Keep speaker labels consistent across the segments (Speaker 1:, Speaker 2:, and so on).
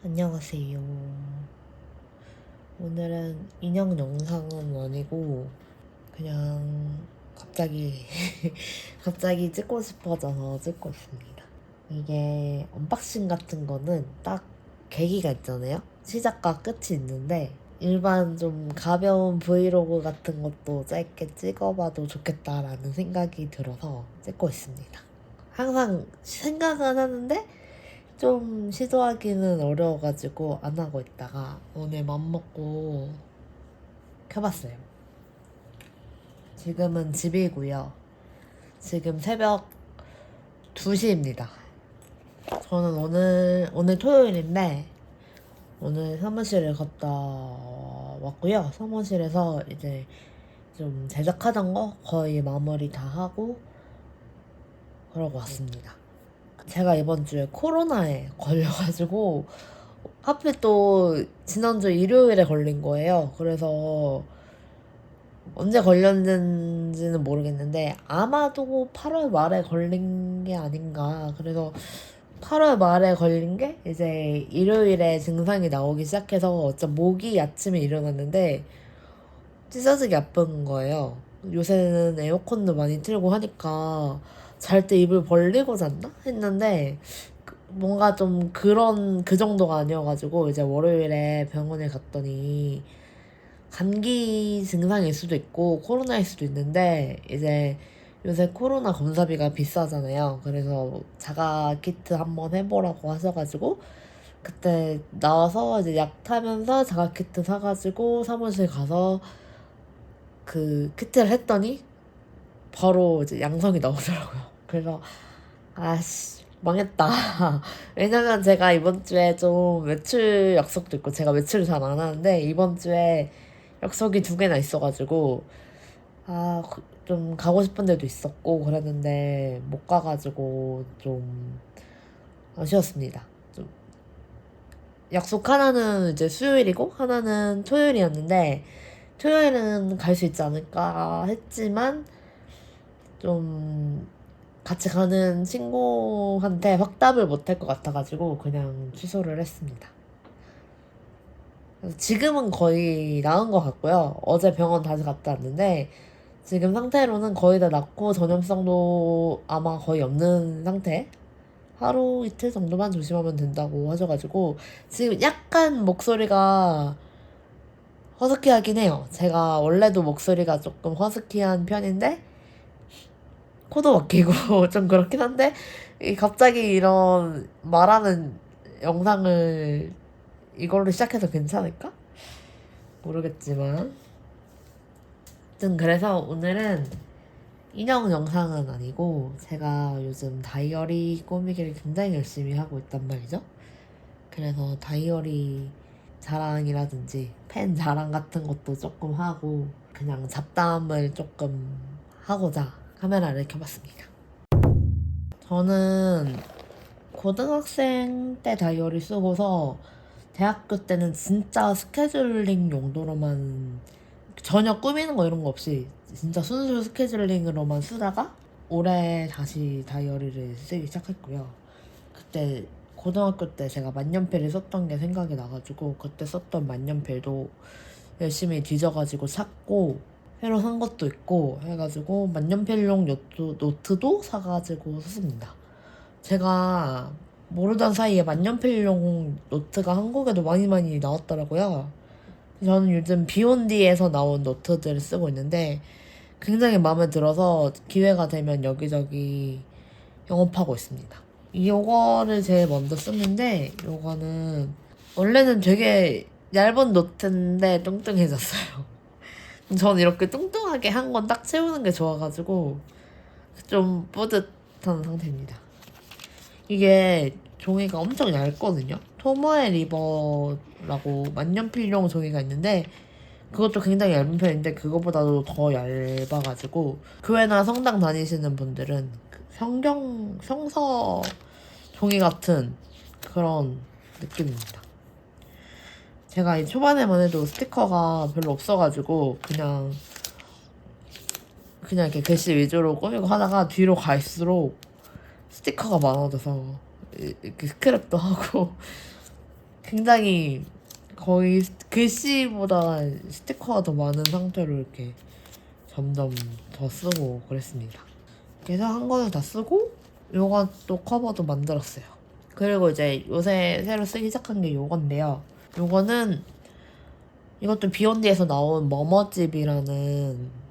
Speaker 1: 안녕하세요. 오늘은 인형 영상은 아니고 그냥 갑자기 갑자기 찍고 싶어져서 찍고 있습니다. 이게 언박싱 같은 거는 딱 계기가 있잖아요. 시작과 끝이 있는데 일반 좀 가벼운 브이로그 같은 것도 짧게 찍어봐도 좋겠다라는 생각이 들어서 찍고 있습니다. 항상 생각은 하는데 좀 시도하기는 어려워가지고 안 하고 있다가 오늘 맘먹고 켜봤어요. 지금은 집이고요. 지금 새벽 2시입니다. 저는 오늘 토요일인데 오늘 사무실을 갔다 왔고요. 사무실에서 이제 좀 제작하던 거 거의 마무리 다 하고 그러고 왔습니다. 제가 이번 주에 코로나에 걸려가지고 하필 또 지난주 일요일에 걸린 거예요. 그래서 언제 걸렸는지는 모르겠는데 아마도 8월 말에 걸린 게 아닌가. 그래서 8월 말에 걸린 게 이제 일요일에 증상이 나오기 시작해서 진짜 목이 아침에 일어났는데 찢어지게 아픈 거예요. 요새는 에어컨도 많이 틀고 하니까 잘 때 입을 벌리고 잤나? 했는데 뭔가 좀 그 정도가 아니어가지고 이제 월요일에 병원에 갔더니 감기 증상일 수도 있고 코로나일 수도 있는데 이제 요새 코로나 검사비가 비싸잖아요. 그래서 자가 키트 한번 해보라고 하셔가지고 그때 나와서 이제 약 타면서 자가 키트 사가지고 사무실 가서 그 키트를 했더니 바로 이제 양성이 나오더라고요. 그래서 아씨 망했다. 왜냐면 제가 이번 주에 좀 외출 약속도 있고 제가 외출을 잘 안 하는데 이번 주에 약속이 2개나 있어가지고 좀 가고 싶은 데도 있었고 그랬는데 못 가가지고 좀 아쉬웠습니다. 좀 약속 하나는 이제 수요일이고 하나는 토요일이었는데 토요일은 갈 수 있지 않을까 했지만 좀 같이 가는 친구한테 확답을 못 할 것 같아가지고 그냥 취소를 했습니다. 그래서 지금은 거의 나은 것 같고요. 어제 병원 다시 갔다 왔는데 지금 상태로는 거의 다 낫고 전염성도 아마 거의 없는 상태? 하루 이틀 정도만 조심하면 된다고 하셔가지고 지금 약간 목소리가 허스키하긴 해요. 제가 원래도 목소리가 조금 허스키한 편인데 코도 막히고 좀 그렇긴 한데 갑자기 이런 말하는 영상을 이걸로 시작해서 괜찮을까? 모르겠지만 아무튼 그래서 오늘은 인형 영상은 아니고 제가 요즘 다이어리 꾸미기를 굉장히 열심히 하고 있단 말이죠. 그래서 다이어리 자랑이라든지 펜 자랑 같은 것도 조금 하고 그냥 잡담을 조금 하고자 카메라를 켜봤습니다. 저는 고등학생 때 다이어리 쓰고서 대학교 때는 진짜 스케줄링 용도로만 전혀 꾸미는 거 이런 거 없이 진짜 순수 스케줄링으로만 쓰다가 올해 다시 다이어리를 쓰기 시작했고요. 그때 고등학교 때 제가 만년필을 썼던 게 생각이 나가지고 그때 썼던 만년필도 열심히 뒤져가지고 샀고 새로 산 것도 있고 해가지고 만년필용 노트도 사가지고 썼습니다. 제가 모르던 사이에 만년필용 노트가 한국에도 많이 나왔더라고요. 저는 요즘 비욘디에서 나온 노트들을 쓰고 있는데 굉장히 마음에 들어서 기회가 되면 여기저기 영업하고 있습니다. 요거를 제일 먼저 썼는데 요거는 원래는 되게 얇은 노트인데 뚱뚱해졌어요. 저는 이렇게 뚱뚱하게 한 건 딱 채우는 게 좋아가지고 좀 뿌듯한 상태입니다. 이게 종이가 엄청 얇거든요. 토모에 리버라고 만년필용 종이가 있는데 그것도 굉장히 얇은 편인데 그거보다도 더 얇아가지고 교회나 성당 다니시는 분들은 성서 종이 같은 그런 느낌입니다. 제가 이 초반에만 해도 스티커가 별로 없어가지고 그냥 이렇게 글씨 위주로 꾸미고 하다가 뒤로 갈수록 스티커가 많아져서 이렇게 스크랩도 하고 굉장히 거의 글씨보다 스티커가 더 많은 상태로 이렇게 점점 더 쓰고 그랬습니다. 그래서 한 권을 다 쓰고 요것도 커버도 만들었어요. 그리고 이제 요새 새로 쓰기 시작한 게 요건데요. 요거는 이것도 비욘디에서 나온 머머집이라는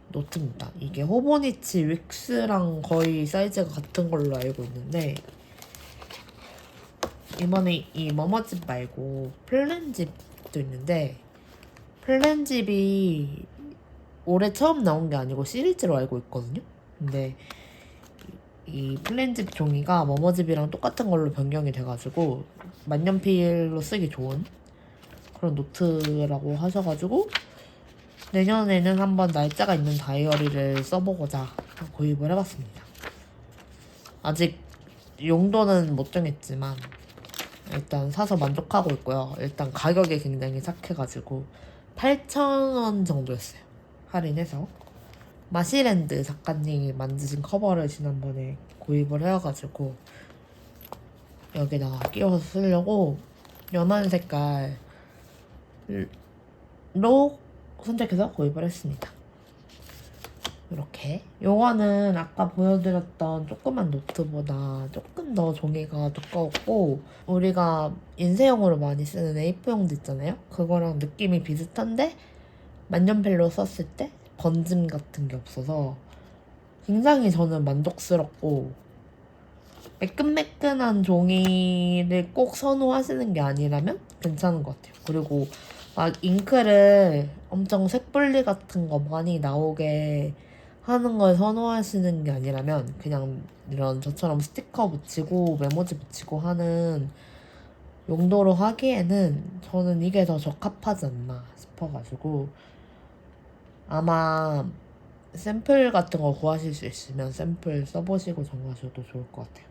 Speaker 1: 노트입니다. 이게 호보니치 윅스랑 거의 사이즈가 같은 걸로 알고 있는데 이번에 이 머머집 말고 플랜집도 있는데 플랜집이 올해 처음 나온 게 아니고 시리즈로 알고 있거든요. 근데 이 플랜집 종이가 머머집이랑 똑같은 걸로 변경이 돼가지고 만년필로 쓰기 좋은 그런 노트라고 하셔가지고 내년에는 한번 날짜가 있는 다이어리를 써보고자 구입을 해봤습니다. 아직 용도는 못 정했지만 일단 사서 만족하고 있고요. 일단 가격이 굉장히 착해가지고 8,000원 정도였어요. 할인해서. 마시랜드 작가님이 만드신 커버를 지난번에 구입을 해와가지고 여기다가 끼워서 쓰려고 연한 색깔로 선택해서 구입을 했습니다. 이렇게 요거는 아까 보여드렸던 조그만 노트보다 조금 더 종이가 두꺼웠고 우리가 인쇄용으로 많이 쓰는 A4용도 있잖아요. 그거랑 느낌이 비슷한데 만년필로 썼을 때 번짐 같은 게 없어서 굉장히 저는 만족스럽고 매끈매끈한 종이를 꼭 선호하시는 게 아니라면 괜찮은 것 같아요. 그리고 막 잉크를 엄청 색분리 같은 거 많이 나오게 하는 걸 선호하시는 게 아니라면 그냥 이런 저처럼 스티커 붙이고 메모지 붙이고 하는 용도로 하기에는 저는 이게 더 적합하지 않나 싶어가지고 아마 샘플 같은 거 구하실 수 있으면 샘플 써보시고 정하셔도 좋을 것 같아요.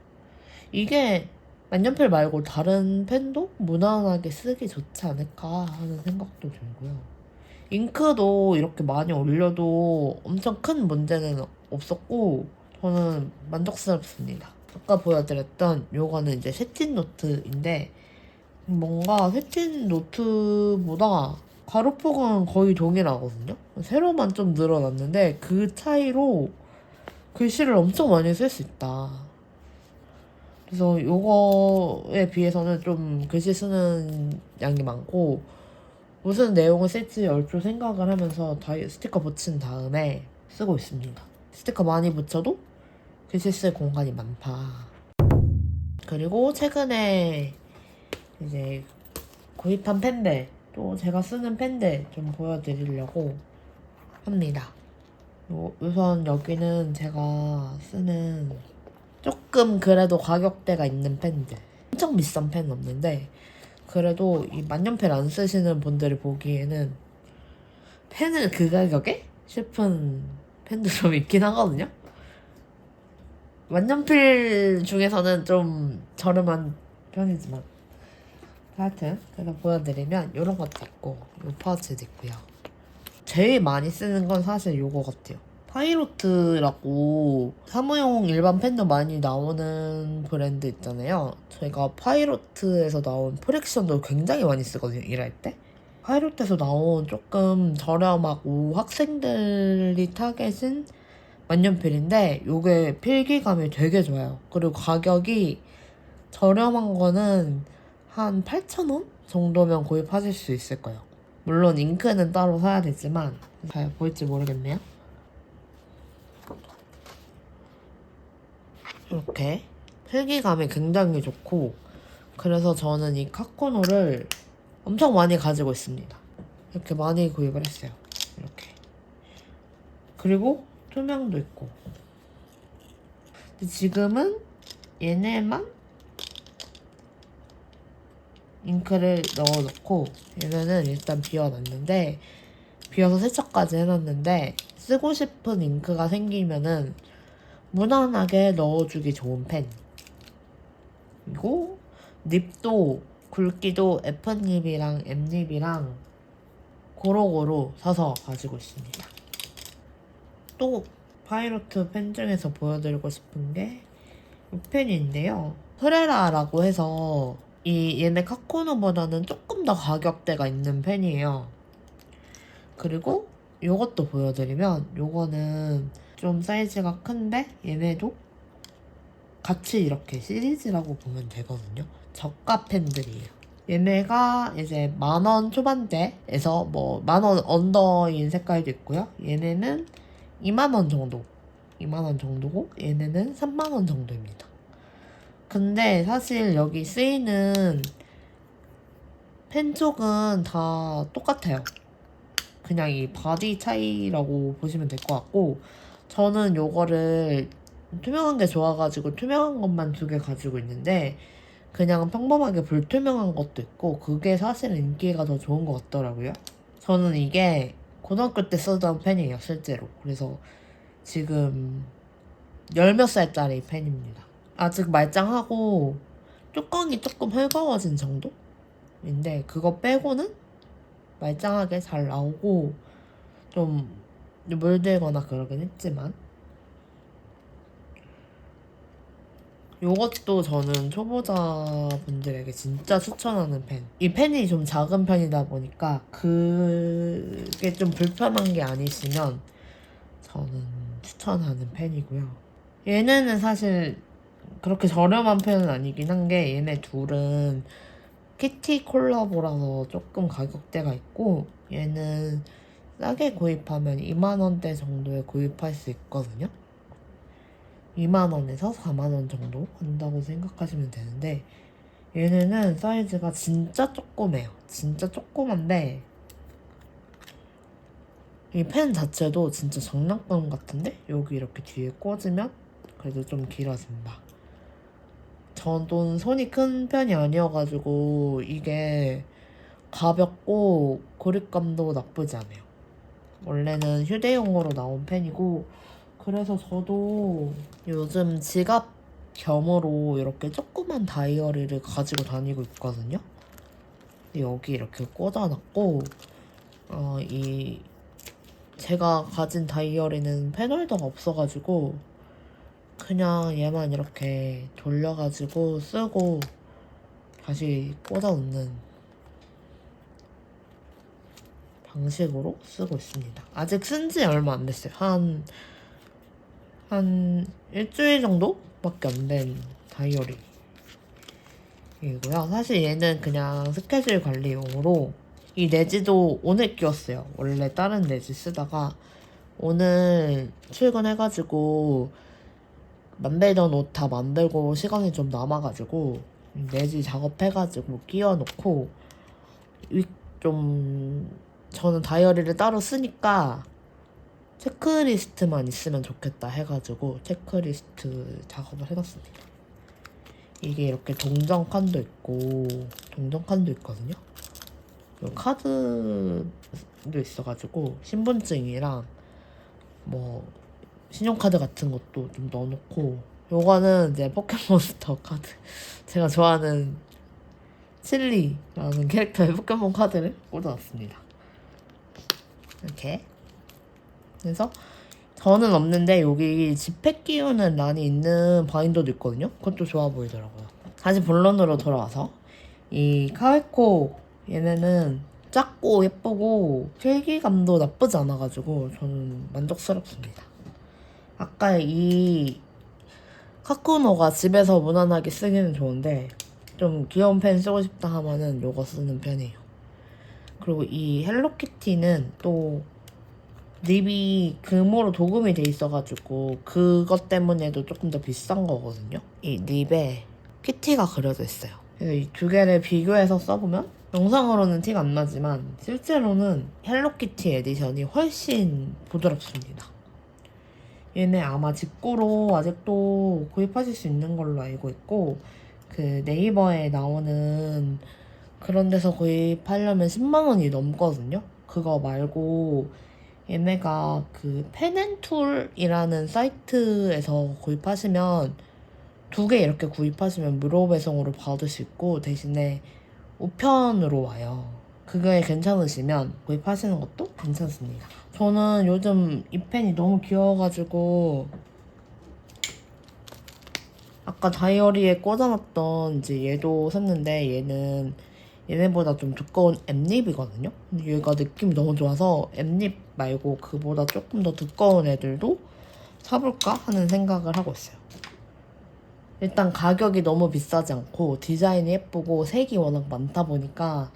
Speaker 1: 이게 만년필 말고 다른 펜도 무난하게 쓰기 좋지 않을까 하는 생각도 들고요. 잉크도 이렇게 많이 올려도 엄청 큰 문제는 없었고 저는 만족스럽습니다. 아까 보여드렸던 요거는 이제 새틴 노트인데 뭔가 새틴 노트보다 가로폭은 거의 동일하거든요. 세로만 좀 늘어났는데 그 차이로 글씨를 엄청 많이 쓸 수 있다. 그래서 요거에 비해서는 좀 글씨 쓰는 양이 많고 무슨 내용을 쓸지 얼추 생각을 하면서 스티커 붙인 다음에 쓰고 있습니다. 스티커 많이 붙여도 글씨 쓸 공간이 많다. 그리고 최근에 이제 구입한 펜들 또 제가 쓰는 펜들 좀 보여드리려고 합니다. 우선 여기는 제가 쓰는 조금 그래도 가격대가 있는 펜들. 엄청 비싼 펜은 없는데 그래도 이 만년필 안 쓰시는 분들이 보기에는 펜을 그 가격에? 싶은 펜도 좀 있긴 하거든요. 만년필 중에서는 좀 저렴한 편이지만 하여튼 그래서 보여드리면 이런 것도 있고 이 파우치도 있고요. 제일 많이 쓰는 건 사실 요거 같아요. 파이로트라고 사무용 일반 펜도 많이 나오는 브랜드 있잖아요. 저희가 파이로트에서 나온 프랙션도 굉장히 많이 쓰거든요, 일할 때. 파이로트에서 나온 조금 저렴하고 학생들이 타겟인 만년필인데 요게 필기감이 되게 좋아요. 그리고 가격이 저렴한 거는 한 8,000원 정도면 구입하실 수 있을 거예요. 물론 잉크는 따로 사야 되지만 잘 보일지 모르겠네요. 이렇게 필기감이 굉장히 좋고 그래서 저는 이 카코노를 엄청 많이 가지고 있습니다. 이렇게 많이 구입을 했어요. 이렇게. 그리고 투명도 있고 근데 지금은 얘네만 잉크를 넣어놓고 얘네는 일단 비워놨는데 비워서 세척까지 해놨는데 쓰고 싶은 잉크가 생기면은 무난하게 넣어주기 좋은 펜. 그리고 닙도 굵기도 F닙이랑 M닙이랑 고루고루 사서 가지고 있습니다. 또 파이로트 펜 중에서 보여드리고 싶은 게 이 펜인데요. 프레라라고 해서 얘네 카코노보다는 조금 더 가격대가 있는 펜이에요. 그리고 요것도 보여드리면 요거는 좀 사이즈가 큰데 얘네도 같이 이렇게 시리즈라고 보면 되거든요. 저가 펜들이에요. 얘네가 이제 10,000원 초반대에서 뭐 10,000원 언더인 색깔도 있고요. 얘네는 20,000원 정도. 20,000원 정도고 얘네는 30,000원 정도입니다. 근데 사실 여기 쓰이는 펜 쪽은 다 똑같아요. 그냥 이 바디 차이라고 보시면 될 것 같고, 저는 요거를 투명한 게 좋아가지고 투명한 것만 2개 가지고 있는데 그냥 평범하게 불투명한 것도 있고 그게 사실 인기가 더 좋은 것 같더라고요. 저는 이게 고등학교 때 쓰던 펜이에요, 실제로. 그래서 지금 10몇 살짜리 펜입니다. 아직 말짱하고 뚜껑이 조금 헐거워진 정도인데 그거 빼고는 말짱하게 잘 나오고 좀 물들거나 그러긴 했지만 요것도 저는 초보자분들에게 진짜 추천하는 펜. 이 펜이 좀 작은 편이다 보니까 그게 좀 불편한 게 아니시면 저는 추천하는 펜이고요. 얘네는 사실 그렇게 저렴한 편은 아니긴 한 게 얘네 둘은 키티 콜라보라서 조금 가격대가 있고 얘는 싸게 구입하면 20,000원대 정도에 구입할 수 있거든요. 20,000원에서 40,000원 정도 한다고 생각하시면 되는데 얘네는 사이즈가 진짜 조그매요. 진짜 조그만데 이 펜 자체도 진짜 장난감 같은데 여기 이렇게 뒤에 꽂으면 그래도 좀 길어진다. 저는 손이 큰 편이 아니어가지고 이게 가볍고 그립감도 나쁘지 않아요. 원래는 휴대용으로 나온 펜이고 그래서 저도 요즘 지갑 겸으로 이렇게 조그만 다이어리를 가지고 다니고 있거든요. 여기 이렇게 꽂아놨고 이 제가 가진 다이어리는 펜홀더가 없어가지고 그냥 얘만 이렇게 돌려가지고 쓰고 다시 꽂아놓는 방식으로 쓰고 있습니다. 아직 쓴지 얼마 안 됐어요. 한 일주일 정도밖에 안 된 다이어리이고요. 사실 얘는 그냥 스케줄 관리용으로 이 내지도 오늘 끼웠어요. 원래 다른 내지 쓰다가 오늘 출근해가지고 만들던 옷 다 만들고 시간이 좀 남아가지고 내지 작업해가지고 끼워놓고 좀 저는 다이어리를 따로 쓰니까 체크리스트만 있으면 좋겠다 해가지고 체크리스트 작업을 해놨습니다. 이게 이렇게 동전칸도 있고 동전칸도 있거든요. 카드도 있어가지고 신분증이랑 뭐 신용카드 같은 것도 좀 넣어놓고 요거는 이제 포켓몬스터 카드 제가 좋아하는 칠리라는 캐릭터의 포켓몬 카드를 꽂아놨습니다. 이렇게 그래서 저는 없는데 여기 지폐 끼우는 란이 있는 바인더도 있거든요. 그것도 좋아 보이더라고요. 다시 본론으로 돌아와서 이 카웨코 얘네는 작고 예쁘고 필기감도 나쁘지 않아가지고 저는 만족스럽습니다. 아까 이 카쿠노가 집에서 무난하게 쓰기는 좋은데 좀 귀여운 펜 쓰고 싶다 하면은 요거 쓰는 편이에요. 그리고 이 헬로키티는 또 립이 금으로 도금이 돼 있어가지고 그것 때문에도 조금 더 비싼 거거든요. 이 립에 키티가 그려져 있어요. 그래서 이 2개를 비교해서 써보면 영상으로는 티가 안 나지만 실제로는 헬로키티 에디션이 훨씬 부드럽습니다. 얘네 아마 직구로 아직도 구입하실 수 있는 걸로 알고 있고 그 네이버에 나오는 그런 데서 구입하려면 10만 원이 넘거든요. 그거 말고 얘네가 그 펜앤툴이라는 사이트에서 구입하시면 2개 이렇게 구입하시면 무료 배송으로 받을 수 있고 대신에 우편으로 와요. 그게 괜찮으시면 구입하시는 것도 괜찮습니다. 저는 요즘 이 펜이 너무 귀여워가지고 아까 다이어리에 꽂아놨던 이제 얘도 샀는데 얘네보다 좀 두꺼운 엠립이거든요. 근데 얘가 느낌이 너무 좋아서 엠립 말고 그보다 조금 더 두꺼운 애들도 사볼까 하는 생각을 하고 있어요. 일단 가격이 너무 비싸지 않고 디자인이 예쁘고 색이 워낙 많다 보니까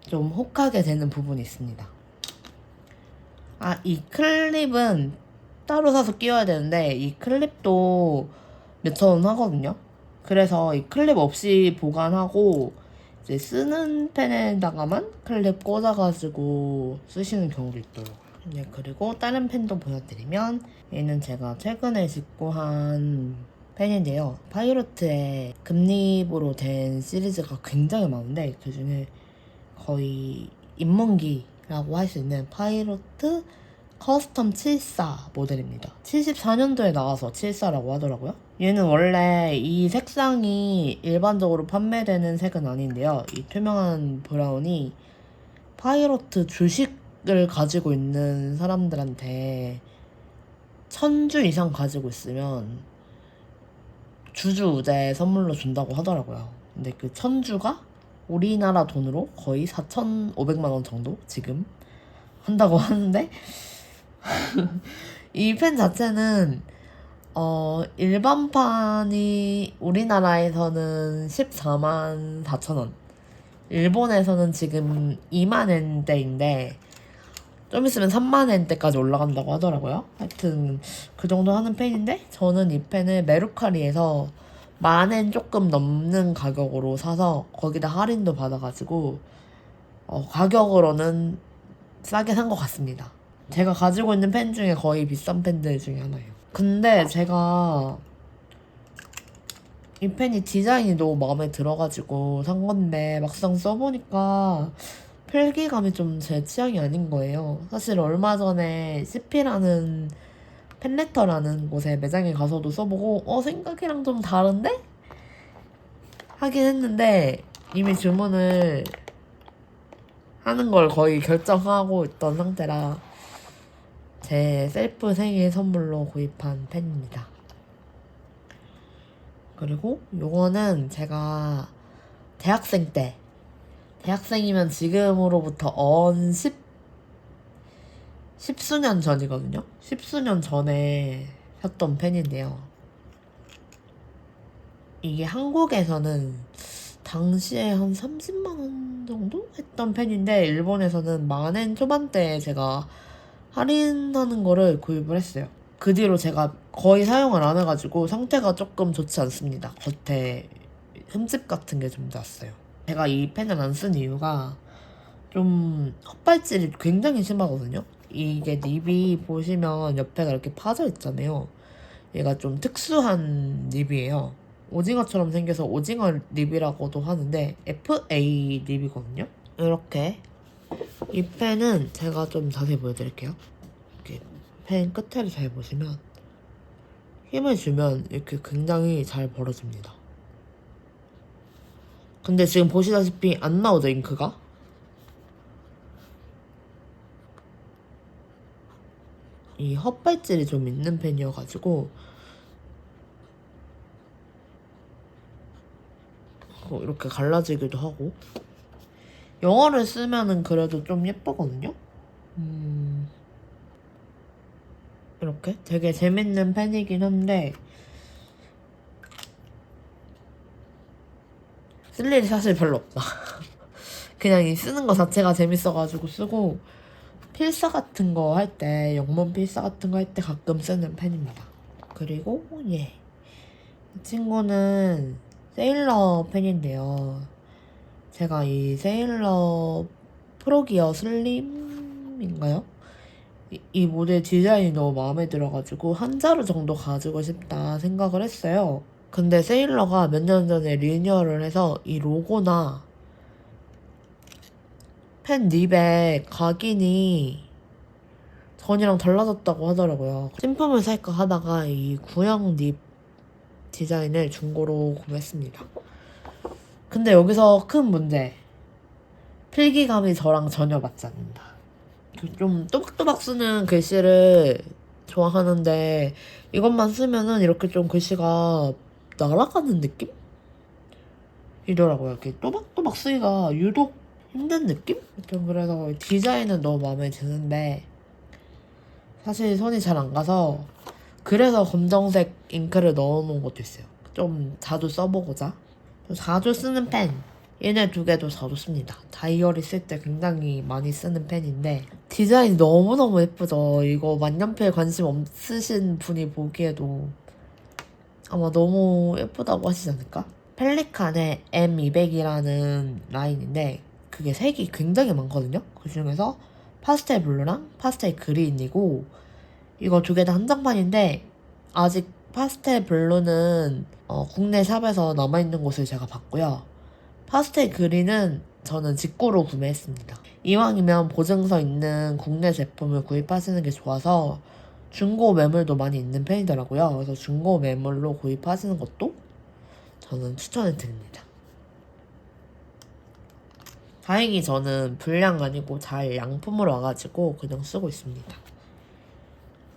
Speaker 1: 좀 혹하게 되는 부분이 있습니다. 이 클립은 따로 사서 끼워야 되는데 이 클립도 몇천 원 하거든요. 그래서 이 클립 없이 보관하고 이제 쓰는 펜에다가만 클립 꽂아가지고 쓰시는 경우도 있더라고요. 네, 그리고 다른 펜도 보여드리면 얘는 제가 최근에 직구한 펜인데요. 파이로트의 금립으로 된 시리즈가 굉장히 많은데 그중에 거의 입문기라고 할 수 있는 파이로트 커스텀 74 모델입니다. 74년도에 나와서 74라고 하더라고요. 얘는 원래 이 색상이 일반적으로 판매되는 색은 아닌데요. 이 투명한 브라운이 파이로트 주식을 가지고 있는 사람들한테 1000주 이상 가지고 있으면 주주우대 선물로 준다고 하더라고요. 근데 그 1000주가 우리나라 돈으로 거의 4,500만 원 정도 지금 한다고 하는데 이 펜 자체는 일반판이 우리나라에서는 14만 4천 원, 일본에서는 지금 2만 엔대인데 좀 있으면 3만 엔대까지 올라간다고 하더라고요. 하여튼 그 정도 하는 펜인데 저는 이 펜을 메루카리에서 10,000엔 조금 넘는 가격으로 사서 거기다 할인도 받아가지고 가격으로는 싸게 산 것 같습니다. 제가 가지고 있는 펜 중에 거의 비싼 펜들 중에 하나예요. 근데 제가 이 펜이 디자인이 너무 마음에 들어가지고 산 건데 막상 써보니까 필기감이 좀 제 취향이 아닌 거예요. 사실 얼마 전에 CP라는 펜레터라는 곳에 매장에 가서도 써보고 생각이랑 좀 다른데? 하긴 했는데 이미 주문을 하는 걸 거의 결정하고 있던 상태라 제 셀프 생일 선물로 구입한 펜입니다. 그리고 요거는 제가 대학생이면 지금으로부터 십수년 전이거든요. 십수년 전에 샀던 펜인데요. 이게 한국에서는 당시에 한 30만 원 정도 했던 펜인데 일본에서는 10,000엔 초반대에 제가 할인하는 거를 구입을 했어요. 그 뒤로 제가 거의 사용을 안 해가지고 상태가 조금 좋지 않습니다. 겉에 흠집 같은 게 좀 났어요. 제가 이 펜을 안 쓴 이유가 좀 헛발질이 굉장히 심하거든요. 이게 닙이 보시면 옆에가 이렇게 파져 있잖아요. 얘가 좀 특수한 닙이에요. 오징어처럼 생겨서 오징어 닙이라고도 하는데 FA 닙이거든요. 이렇게 이 펜은 제가 좀 자세히 보여드릴게요. 이렇게 펜 끝에를 잘 보시면 힘을 주면 이렇게 굉장히 잘 벌어집니다. 근데 지금 보시다시피 안 나오죠, 잉크가? 이 헛발질이 좀 있는 펜이어가지고 이렇게 갈라지기도 하고 영어를 쓰면은 그래도 좀 예쁘거든요? 이렇게 되게 재밌는 펜이긴 한데 쓸 일이 사실 별로 없다. 그냥 이 쓰는 거 자체가 재밌어가지고 쓰고 필사 같은 거 할 때, 영문 필사 같은 거 할 때 가끔 쓰는 펜입니다. 그리고 이 친구는 세일러 펜인데요. 제가 이 세일러 프로기어 슬림인가요? 이 모델 디자인이 너무 마음에 들어가지고 한 자루 정도 가지고 싶다 생각을 했어요. 근데 세일러가 몇 년 전에 리뉴얼을 해서 이 로고나 펜 닙의 각인이 전이랑 달라졌다고 하더라고요. 신품을 살까 하다가 이 구형 닙 디자인을 중고로 구매했습니다. 근데 여기서 큰 문제. 필기감이 저랑 전혀 맞지 않는다. 좀 또박또박 쓰는 글씨를 좋아하는데 이것만 쓰면은 이렇게 좀 글씨가 날아가는 느낌이더라고요. 이렇게 또박또박 쓰기가 유독 힘든 느낌? 좀 그래서 디자인은 너무 마음에 드는데 사실 손이 잘 안 가서 그래서 검정색 잉크를 넣어놓은 것도 있어요. 좀 자주 써보고자. 자주 쓰는 펜. 얘네 두 개도 자주 씁니다. 다이어리 쓸 때 굉장히 많이 쓰는 펜인데 디자인이 너무너무 예쁘죠. 이거 만년필 관심 없으신 분이 보기에도 아마 너무 예쁘다고 하시지 않을까? 펠리칸의 M200이라는 라인인데 그게 색이 굉장히 많거든요. 그 중에서 파스텔 블루랑 파스텔 그린이고 이거 두 개 다 한정판인데 아직 파스텔 블루는 국내 샵에서 남아있는 곳을 제가 봤고요. 파스텔 그린은 저는 직구로 구매했습니다. 이왕이면 보증서 있는 국내 제품을 구입하시는 게 좋아서 중고 매물도 많이 있는 편이더라고요. 그래서 중고 매물로 구입하시는 것도 저는 추천을 드립니다. 다행히 저는 불량 아니고 잘 양품으로 와가지고 그냥 쓰고 있습니다.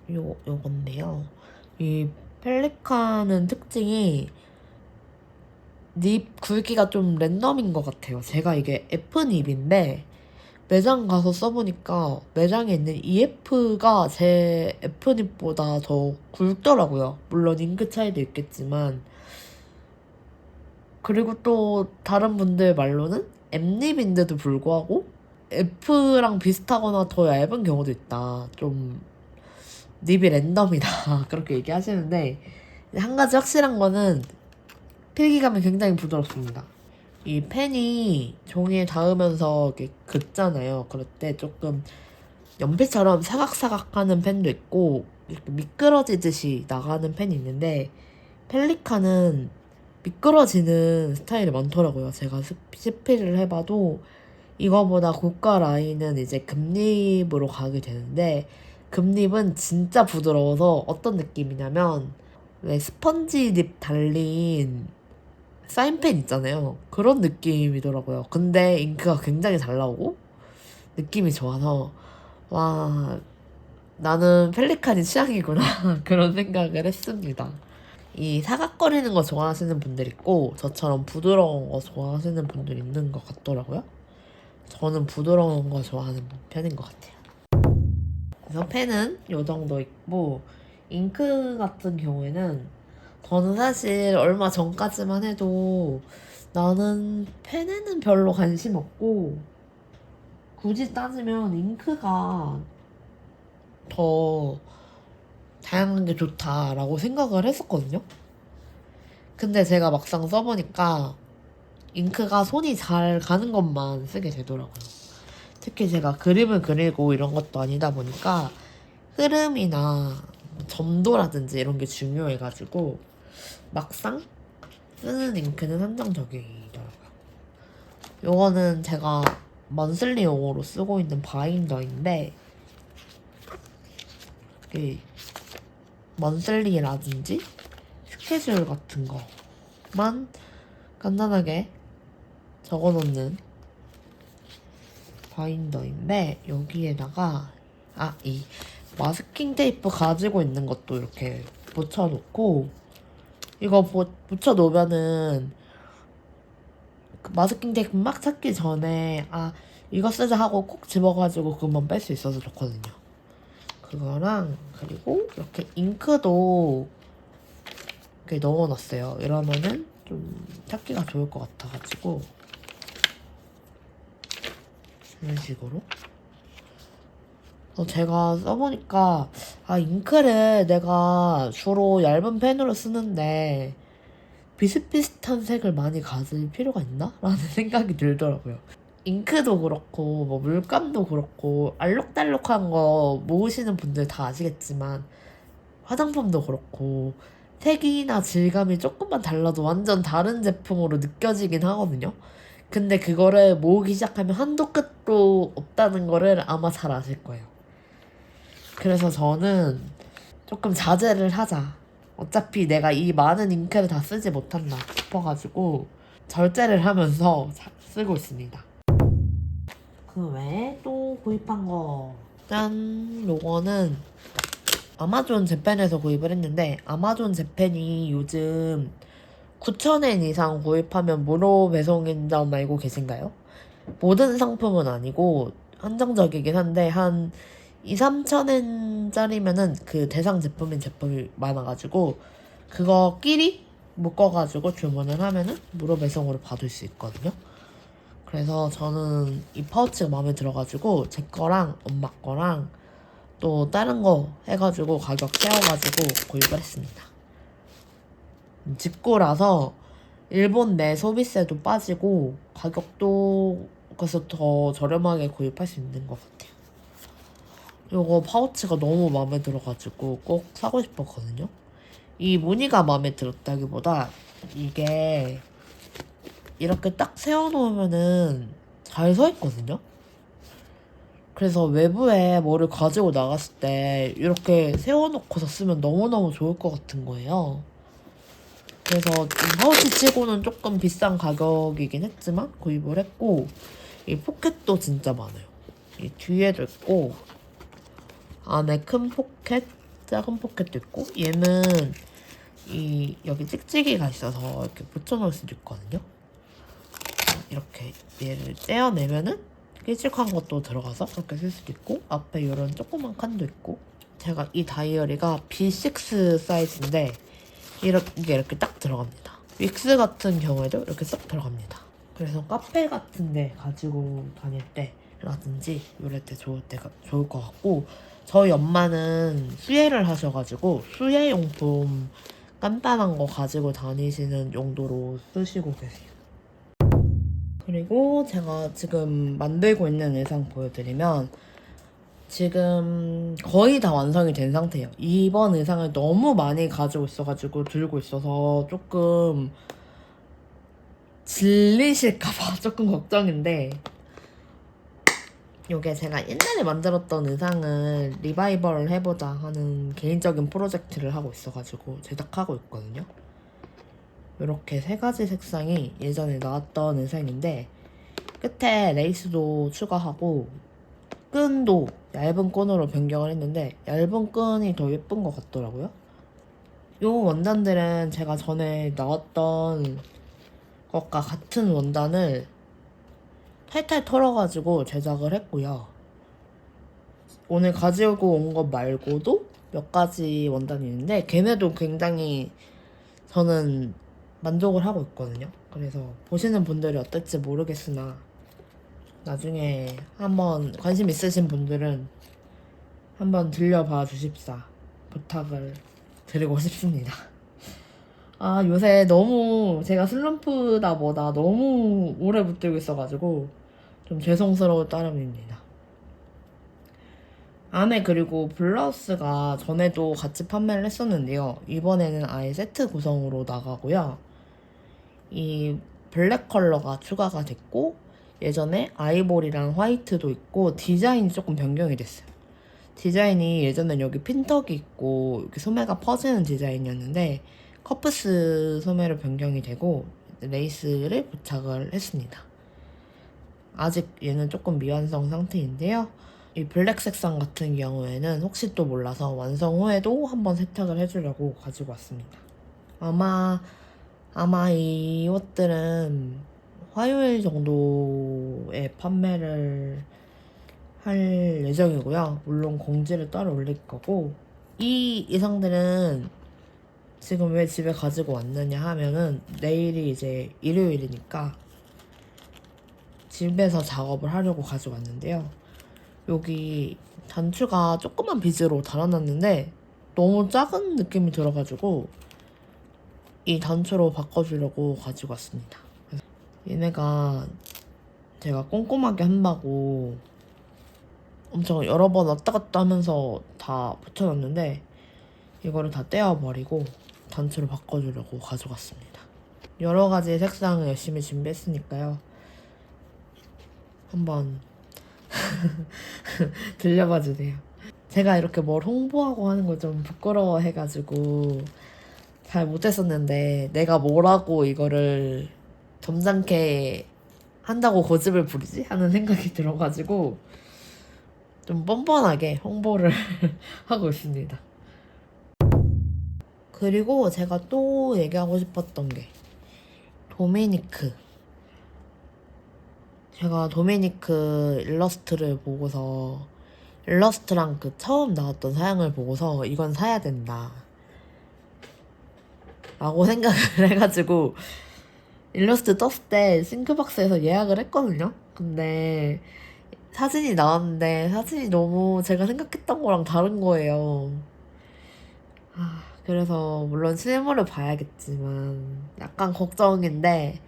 Speaker 1: 요건데요. 이 펠리칸은 특징이 닙 굵기가 좀 랜덤인 것 같아요. 제가 이게 F닙인데 매장 가서 써보니까 매장에 있는 EF가 제 F닙보다 더 굵더라고요. 물론 잉크 차이도 있겠지만 그리고 또 다른 분들 말로는 M닙인데도 불구하고 F랑 비슷하거나 더 얇은 경우도 있다. 좀 닙이 랜덤이다. 그렇게 얘기하시는데 한 가지 확실한 거는 필기감이 굉장히 부드럽습니다. 이 펜이 종이에 닿으면서 이렇게 긋잖아요. 그럴 때 조금 연필처럼 사각사각 하는 펜도 있고 이렇게 미끄러지듯이 나가는 펜이 있는데 펠리칸은 미끄러지는 스타일이 많더라고요. 제가 스피를 해봐도 이거보다 고가 라인은 이제 금립으로 가게 되는데 금립은 진짜 부드러워서 어떤 느낌이냐면 왜 스펀지 립 달린 사인펜 있잖아요. 그런 느낌이더라고요. 근데 잉크가 굉장히 잘 나오고 느낌이 좋아서 와 나는 펠리칸이 취향이구나 그런 생각을 했습니다. 이 사각거리는 거 좋아하시는 분들 있고 저처럼 부드러운 거 좋아하시는 분들 있는 것 같더라고요. 저는 부드러운 거 좋아하는 편인 것 같아요. 그래서 펜은 요 정도 있고 잉크 같은 경우에는 저는 사실 얼마 전까지만 해도 나는 펜에는 별로 관심 없고 굳이 따지면 잉크가 더 다양한 게 좋다라고 생각을 했었거든요. 근데 제가 막상 써보니까 잉크가 손이 잘 가는 것만 쓰게 되더라고요. 특히 제가 그림을 그리고 이런 것도 아니다 보니까 흐름이나 점도라든지 이런 게 중요해가지고 막상 쓰는 잉크는 한정적이더라고요. 요거는 제가 먼슬리용으로 쓰고 있는 바인더인데 먼슬리라든지 스케줄 같은 거만 간단하게 적어놓는 바인더인데 여기에다가 이 마스킹 테이프 가지고 있는 것도 이렇게 붙여놓고 이거 붙여놓으면은 그 마스킹 테이프 막 찾기 전에 이거 쓰자 하고 꼭 집어가지고 그것만 뺄 수 있어서 좋거든요. 그거랑 그리고 이렇게 잉크도 이렇게 넣어놨어요. 이러면은 좀 찾기가 좋을 것 같아가지고 이런 식으로 제가 써보니까 잉크를 내가 주로 얇은 펜으로 쓰는데 비슷비슷한 색을 많이 가질 필요가 있나? 라는 생각이 들더라고요. 잉크도 그렇고 뭐 물감도 그렇고 알록달록한 거 모으시는 분들 다 아시겠지만 화장품도 그렇고 색이나 질감이 조금만 달라도 완전 다른 제품으로 느껴지긴 하거든요. 근데 그거를 모으기 시작하면 한도 끝도 없다는 거를 아마 잘 아실 거예요. 그래서 저는 조금 자제를 하자. 어차피 내가 이 많은 잉크를 다 쓰지 못한다 싶어가지고 절제를 하면서 쓰고 있습니다. 그 외에 또 구입한 거 짠! 요거는 아마존 재팬에서 구입을 했는데 아마존 재팬이 요즘 9,000엔 이상 구입하면 무료 배송인 점 알고 계신가요? 모든 상품은 아니고 한정적이긴 한데 한 2, 3,000엔짜리면은 그 대상 제품인 제품이 많아가지고 그거 끼리 묶어가지고 주문을 하면은 무료 배송으로 받을 수 있거든요. 그래서 저는 이 파우치가 마음에 들어가지고 제 거랑 엄마 거랑 또 다른 거 해가지고 가격 세워가지고 구입을 했습니다. 직구라서 일본 내 소비세도 빠지고 가격도 그래서 더 저렴하게 구입할 수 있는 것 같아요. 요거 파우치가 너무 마음에 들어가지고 꼭 사고 싶었거든요. 이 무늬가 마음에 들었다기보다 이게 이렇게 딱 세워놓으면은 잘 서 있거든요. 그래서 외부에 뭐를 가지고 나갔을 때 이렇게 세워놓고서 쓰면 너무너무 좋을 것 같은 거예요. 그래서 이 파우치 치고는 조금 비싼 가격이긴 했지만 구입을 했고, 이 포켓도 진짜 많아요. 이 뒤에도 있고 안에 큰 포켓, 작은 포켓도 있고, 얘는 이 여기 찍찍이가 있어서 이렇게 붙여놓을 수도 있거든요. 이렇게 얘를 떼어내면은 길쭉한 것도 들어가서 그렇게 쓸 수도 있고, 앞에 이런 조그만 칸도 있고. 제가 이 다이어리가 B6 사이즈인데 이게 이렇게 딱 들어갑니다. 윅스 같은 경우에도 이렇게 쏙 들어갑니다. 그래서 카페 같은데 가지고 다닐 때라든지 이럴 때 좋을 것 같고, 저희 엄마는 수예를 하셔가지고 수예용품 간단한 거 가지고 다니시는 용도로 쓰시고 계세요. 그리고 제가 지금 만들고 있는 의상 보여드리면 지금 거의 다 완성이 된 상태예요. 이번 의상을 너무 많이 가지고 있어가지고 들고 있어서 조금 질리실까봐 조금 걱정인데, 요게 제가 옛날에 만들었던 의상을 리바이벌을 해보자 하는 개인적인 프로젝트를 하고 있어가지고 제작하고 있거든요. 이렇게 세 가지 색상이 예전에 나왔던 의상인데 끝에 레이스도 추가하고 끈도 얇은 끈으로 변경을 했는데 얇은 끈이 더 예쁜 것 같더라고요. 요 원단들은 제가 전에 나왔던 것과 같은 원단을 탈탈 털어가지고 제작을 했고요. 오늘 가지고 온 것 말고도 몇 가지 원단이 있는데 걔네도 굉장히 저는 만족을 하고 있거든요. 그래서 보시는 분들이 어떨지 모르겠으나 나중에 한번 관심 있으신 분들은 한번 들려봐 주십사 부탁을 드리고 싶습니다. 아, 요새 너무 제가 슬럼프다 뭐다 너무 오래 붙들고 있어가지고 좀 죄송스러울 따름입니다. 안에 그리고 블라우스가 전에도 같이 판매를 했었는데요. 이번에는 아예 세트 구성으로 나가고요. 이 블랙 컬러가 추가가 됐고 예전에 아이보리랑 화이트도 있고 디자인이 조금 변경이 됐어요. 디자인이 예전엔 여기 핀턱이 있고 이렇게 소매가 퍼지는 디자인이었는데 커프스 소매로 변경이 되고 레이스를 부착을 했습니다. 아직 얘는 조금 미완성 상태인데요. 이 블랙 색상 같은 경우에는 혹시 또 몰라서 완성 후에도 한번 세탁을 해주려고 가지고 왔습니다. 아마 이 옷들은 화요일 정도에 판매를 할 예정이고요. 물론 공지를 따로 올릴 거고, 이 의상들은 지금 왜 집에 가지고 왔느냐 하면은 내일이 이제 일요일이니까 집에서 작업을 하려고 가지고 왔는데요. 여기 단추가 조그만 비즈로 달아놨는데 너무 작은 느낌이 들어가지고 이 단추로 바꿔주려고 가지고 왔습니다. 얘네가 제가 꼼꼼하게 한다고 엄청 여러 번 왔다 갔다 하면서 다 붙여놨는데 이거를 다 떼어버리고 단추로 바꿔주려고 가져갔습니다. 여러 가지 색상을 열심히 준비했으니까요. 한번 들려봐 주세요. 제가 이렇게 뭘 홍보하고 하는 걸 좀 부끄러워해가지고 잘 못했었는데 내가 뭐라고 이거를 점잖게 한다고 고집을 부리지? 하는 생각이 들어가지고 좀 뻔뻔하게 홍보를 하고 있습니다. 그리고 제가 또 얘기하고 싶었던 게 도미니크. 제가 도미니크 일러스트를 보고서 일러스트랑 그 처음 나왔던 사양을 보고서 이건 사야 된다 라고 생각을 해가지고 일러스트 떴을 때 싱크박스에서 예약을 했거든요. 근데 사진이 나왔는데 사진이 너무 제가 생각했던 거랑 다른 거예요. 그래서 물론 실물을 봐야겠지만 약간 걱정인데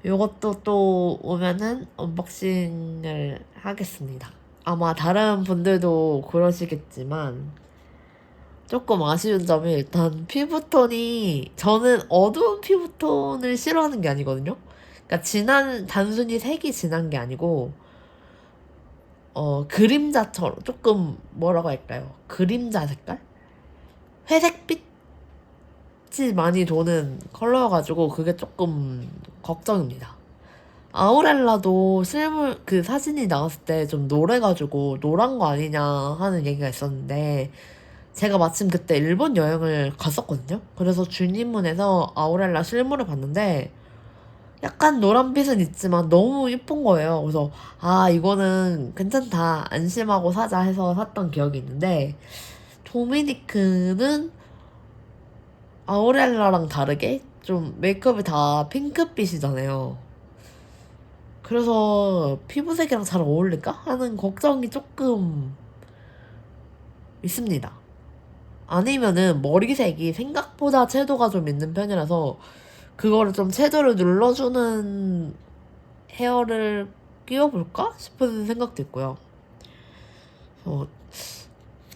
Speaker 1: 요것도 또 오면은 언박싱을 하겠습니다. 아마 다른 분들도 그러시겠지만 조금 아쉬운 점이 일단 피부톤이 저는 어두운 피부톤을 싫어하는 게 아니거든요. 그러니까 단순히 색이 진한 게 아니고 그림자처럼 조금 뭐라고 할까요? 그림자 색깔? 회색빛이 많이 도는 컬러여가지고 그게 조금 걱정입니다. 아우렐라도 실물 그 사진이 나왔을 때 좀 노래가지고 노란 거 아니냐 하는 얘기가 있었는데 제가 마침 그때 일본 여행을 갔었거든요. 그래서 주니문에서 아우렐라 실물을 봤는데 약간 노란빛은 있지만 너무 예쁜 거예요. 그래서 이거는 괜찮다 안심하고 사자 해서 샀던 기억이 있는데 도미니크는 아우렐라랑 다르게 좀 메이크업이 다 핑크빛이잖아요. 그래서 피부색이랑 잘 어울릴까 하는 걱정이 조금 있습니다. 아니면은 머리색이 생각보다 채도가 좀 있는 편이라서 그거를 좀 채도를 눌러주는 헤어를 끼워볼까 싶은 생각도 있고요.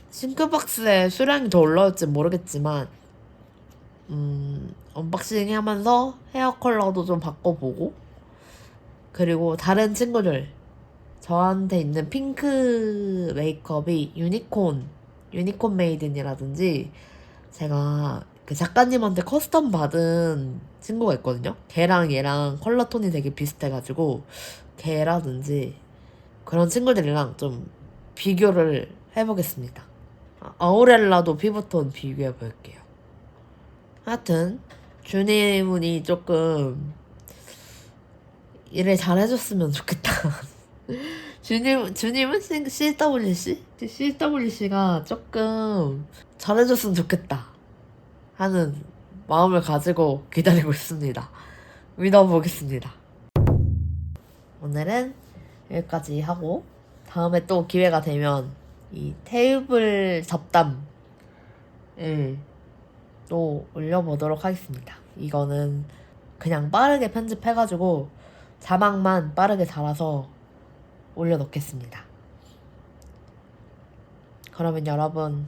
Speaker 1: 싱크박스에 수량이 더 올라올지 모르겠지만 언박싱 하면서 헤어 컬러도 좀 바꿔보고 그리고 다른 친구들 저한테 있는 핑크 메이크업이 유니콘 메이든이라든지 제가 그 작가님한테 커스텀 받은 친구가 있거든요. 걔랑 얘랑 컬러 톤이 되게 비슷해가지고 걔라든지 그런 친구들이랑 좀 비교를 해보겠습니다. 아우렐라도 피부톤 비교해볼게요. 하여튼 주니문이 조금 일을 잘해줬으면 좋겠다. 주님은 CWC? CWC가 조금 잘해줬으면 좋겠다 하는 마음을 가지고 기다리고 있습니다. 믿어보겠습니다. 오늘은 여기까지 하고 다음에 또 기회가 되면 이 테이블 잡담을 또 올려보도록 하겠습니다. 이거는 그냥 빠르게 편집해가지고 자막만 빠르게 달아서 올려놓겠습니다. 그러면 여러분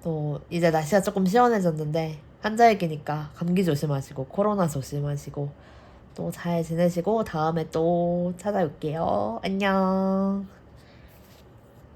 Speaker 1: 또 이제 날씨가 조금 시원해졌는데 환자얘기니까 감기 조심하시고 코로나 조심하시고 또 잘 지내시고 다음에 또 찾아올게요. 안녕.